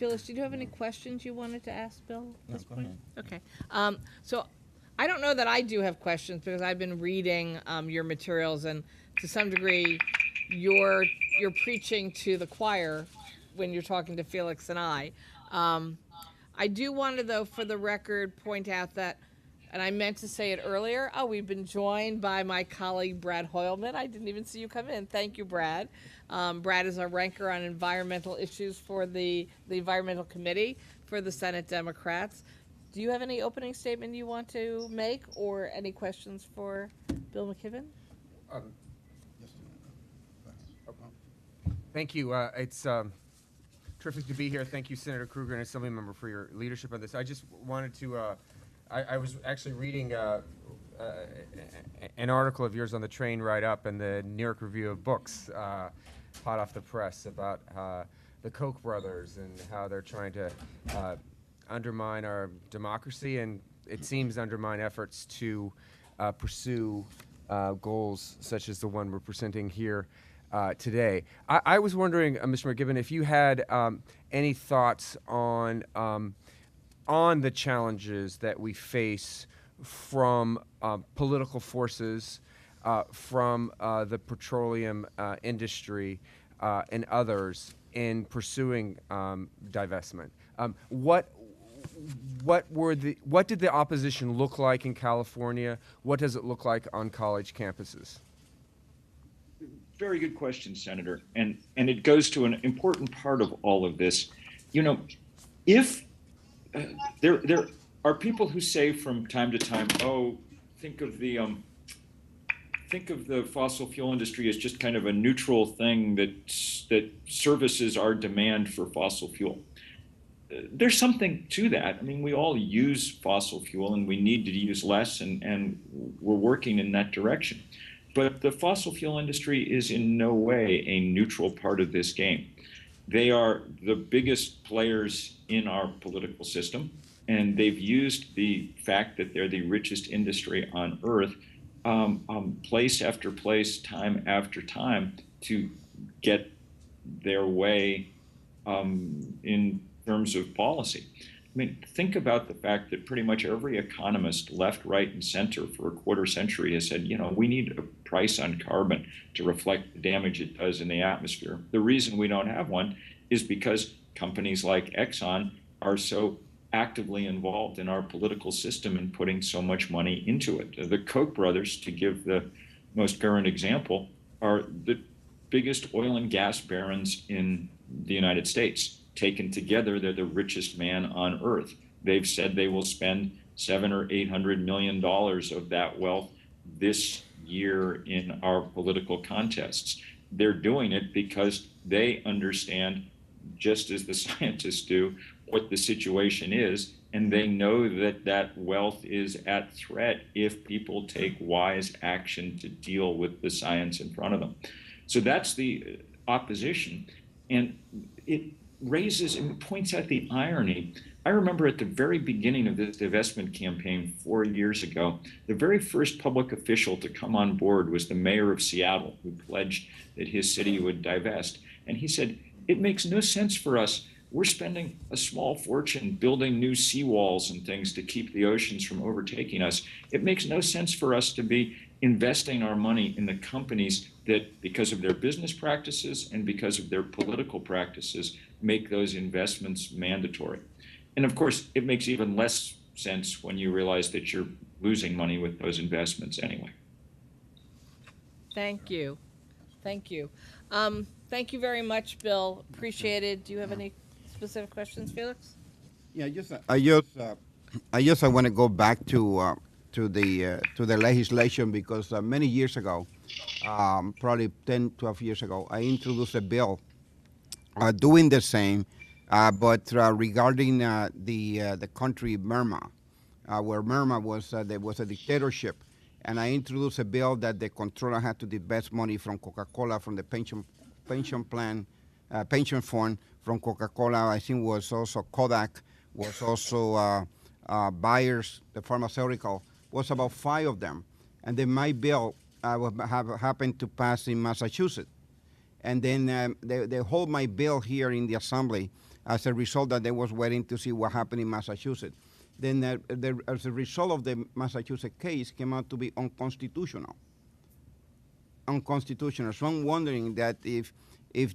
Felix, did you have any questions you wanted to ask Bill at this go point? ahead. Okay. So I don't know that I do have questions because I've been reading your materials, and to some degree, you're preaching to the choir when you're talking to Felix and I. I do want to, though, for the record, point out that, and I meant to say it earlier, we've been joined by my colleague Brad Hoylman. I didn't even see you come in. Thank you, Brad. Brad is our ranker on environmental issues for the Environmental Committee for the Senate Democrats. Do you have any opening statement you want to make, or any questions for Bill McKibben? Thank you. It's terrific to be here. Thank you, Senator Krueger and Assemblymember, for your leadership on this. I just wanted to, I was actually reading an article of yours on the train ride up in the New York Review of Books, hot off the press, about the Koch brothers and how they're trying to undermine our democracy, and it seems undermine efforts to pursue goals such as the one we're presenting here today. I was wondering, Mr. McKibben, if you had any thoughts on the challenges that we face from political forces, from the petroleum industry, and others in pursuing divestment. What did the opposition look like in California? What does it look like on college campuses? Very good question, Senator. And it goes to an important part of all of this. You know, if there are people who say from time to time, oh, think of the fossil fuel industry as just kind of a neutral thing that services our demand for fossil fuel. There's something to that. I mean, we all use fossil fuel and we need to use less, and we're working in that direction. But the fossil fuel industry is in no way a neutral part of this game. They are the biggest players in our political system, and they've used the fact that they're the richest industry on earth, place after place, time after time, to get their way in terms of policy. I mean, think about the fact that pretty much every economist, left, right, and center, for a quarter century has said, you know, we need a price on carbon to reflect the damage it does in the atmosphere. The reason we don't have one is because companies like Exxon are so actively involved in our political system and putting so much money into it. The Koch brothers, to give the most current example, are the biggest oil and gas barons in the United States. Taken together, they're the richest man on earth. They've said they will spend $700 or $800 million of that wealth this year in our political contests. They're doing it because they understand, just as the scientists do, what the situation is, and they know that that wealth is at threat if people take wise action to deal with the science in front of them. So that's the opposition, and it raises and points out the irony. I remember at the very beginning of this divestment campaign 4 years ago, the very first public official to come on board was the mayor of Seattle, who pledged that his city would divest. And he said, it makes no sense for us. We're spending a small fortune building new seawalls and things to keep the oceans from overtaking us. It makes no sense for us to be investing our money in the companies that, because of their business practices and because of their political practices, make those investments mandatory. And of course, it makes even less sense when you realize that you're losing money with those investments anyway. Thank you. Thank you. Thank you very much, Bill. Appreciate it. Do you have any specific questions, Felix? Yeah, I want to go back to the legislation, because many years ago, probably 10, 12 years ago, I introduced a bill doing the same, but regarding the country Burma, where Burma was there was a dictatorship, and I introduced a bill that the controller had to divest money from Coca-Cola, from the pension plan, pension fund from Coca-Cola. I think was also Kodak, was also Bayers, the pharmaceutical, was about 5 of them. And then my bill happened to pass in Massachusetts. And then they hold my bill here in the Assembly, as a result that they was waiting to see what happened in Massachusetts. Then as a result of the Massachusetts case came out to be unconstitutional. So I'm wondering that if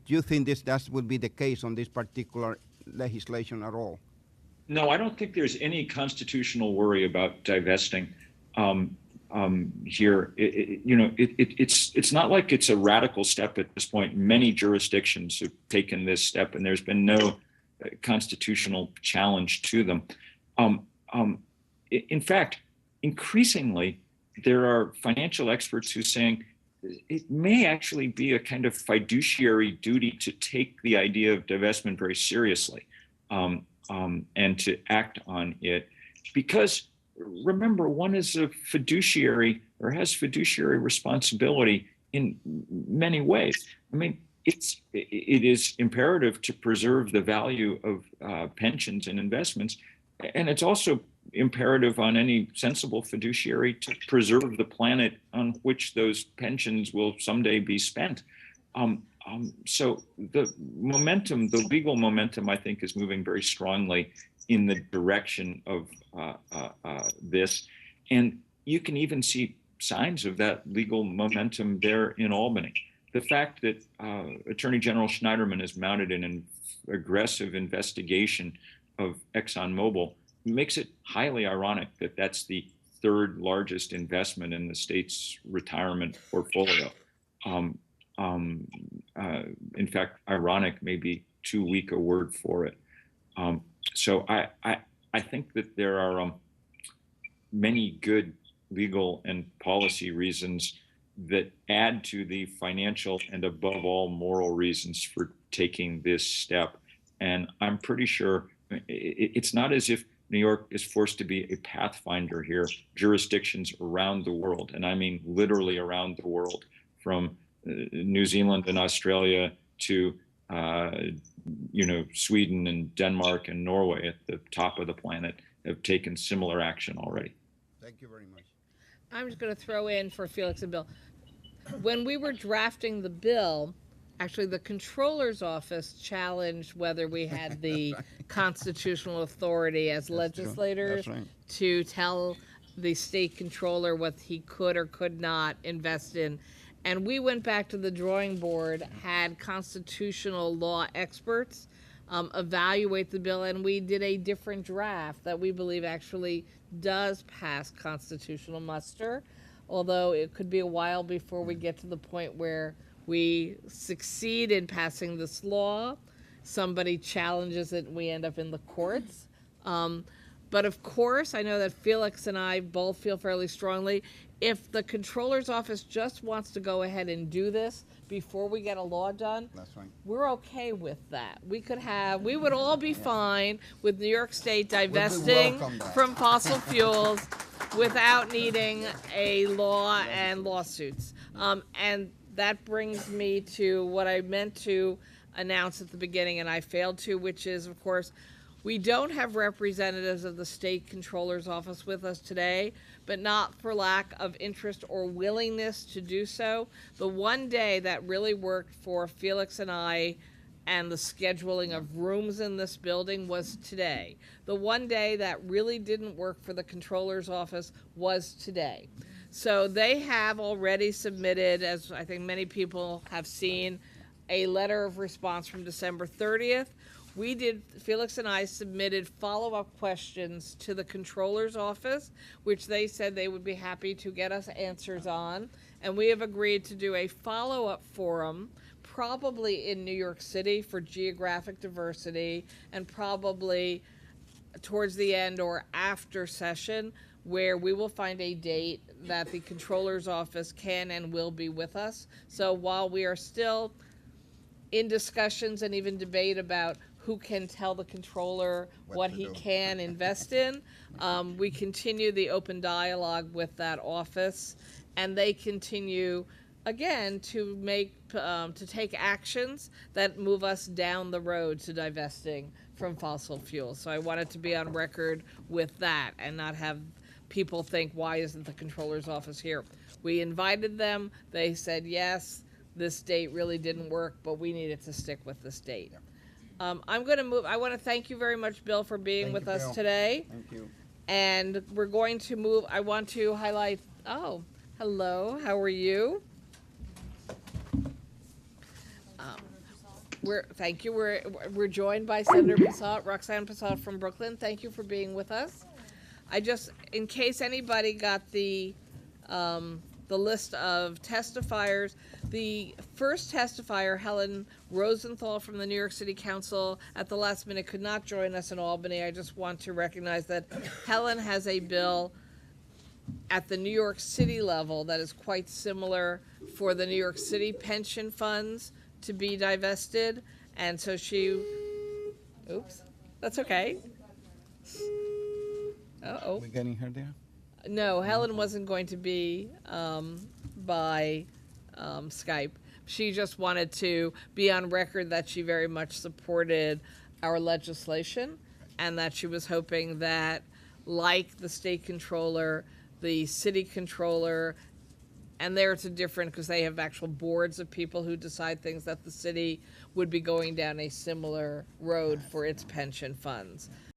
you think that would be the case on this particular legislation at all. No, I don't think there's any constitutional worry about divesting here. It's not like it's a radical step at this point. Many jurisdictions have taken this step, and there's been no constitutional challenge to them. In fact, increasingly, there are financial experts who are saying it may actually be a kind of fiduciary duty to take the idea of divestment very seriously. And to act on it, because remember, one is a fiduciary or has fiduciary responsibility in many ways. I mean, it is imperative to preserve the value of pensions and investments, and it's also imperative on any sensible fiduciary to preserve the planet on which those pensions will someday be spent. So the legal momentum, I think, is moving very strongly in the direction of this. And you can even see signs of that legal momentum there in Albany. The fact that Attorney General Schneiderman has mounted an aggressive investigation of ExxonMobil makes it highly ironic that that's the third largest investment in the state's retirement portfolio. In fact, ironic may be too weak a word for it. So I think that there are many good legal and policy reasons that add to the financial and above all moral reasons for taking this step. And I'm pretty sure it's not as if New York is forced to be a pathfinder here. Jurisdictions around the world, and I mean literally around the world, from New Zealand and Australia to Sweden and Denmark and Norway at the top of the planet, have taken similar action already. Thank you very much. I'm just going to throw in for Felix and Bill. When we were drafting the bill, actually the controller's office challenged whether we had the constitutional authority as legislators to tell the state controller what he could or could not invest in. And we went back to the drawing board, had constitutional law experts evaluate the bill, and we did a different draft that we believe actually does pass constitutional muster, although it could be a while before we get to the point where we succeed in passing this law. Somebody challenges it and we end up in the courts. But of course, I know that Felix and I both feel fairly strongly, if the controller's office just wants to go ahead and do this before we get a law done, That's right. we're okay with that. We would all be fine with New York State divesting from fossil fuels without needing a law and lawsuits. And that brings me to what I meant to announce at the beginning and I failed to, which is, of course, we don't have representatives of the state controller's office with us today, but not for lack of interest or willingness to do so. The one day that really worked for Felix and I and the scheduling of rooms in this building was today. The one day that really didn't work for the controller's office was today. So they have already submitted, as I think many people have seen, a letter of response from December 30th. Felix and I submitted follow-up questions to the controller's office, which they said they would be happy to get us answers on. And we have agreed to do a follow-up forum, probably in New York City for geographic diversity, and probably towards the end or after session, where we will find a date that the controller's office can and will be with us. So while we are still in discussions and even debate about who can tell the controller what he can invest in, we continue the open dialogue with that office, and they continue, again, to take actions that move us down the road to divesting from fossil fuels. So I wanted to be on record with that and not have people think, why isn't the controller's office here? We invited them. They said, yes, this date really didn't work, but we needed to stick with this date. I'm going to move. I want to thank you very much, Bill, for being Thank with you, us Bill. today. Thank you. And we're going to move. I want to highlight. Oh, hello. How are you? Thank you. We're joined by Senator Passat, Roxanne Passat from Brooklyn. Thank you for being with us. I just, in case anybody got the list of testifiers, the first testifier, Helen Rosenthal from the New York City Council, at the last minute could not join us in Albany. I just want to recognize that Helen has a bill at the New York City level that is quite similar for the New York City pension funds to be divested, and so she, oops, that's okay. Uh-oh. We getting her there? No, Helen wasn't going to be by Skype. She just wanted to be on record that she very much supported our legislation and that she was hoping that, like the state controller, the city controller, and there it's a different because they have actual boards of people who decide things, that the city would be going down a similar road for its pension funds.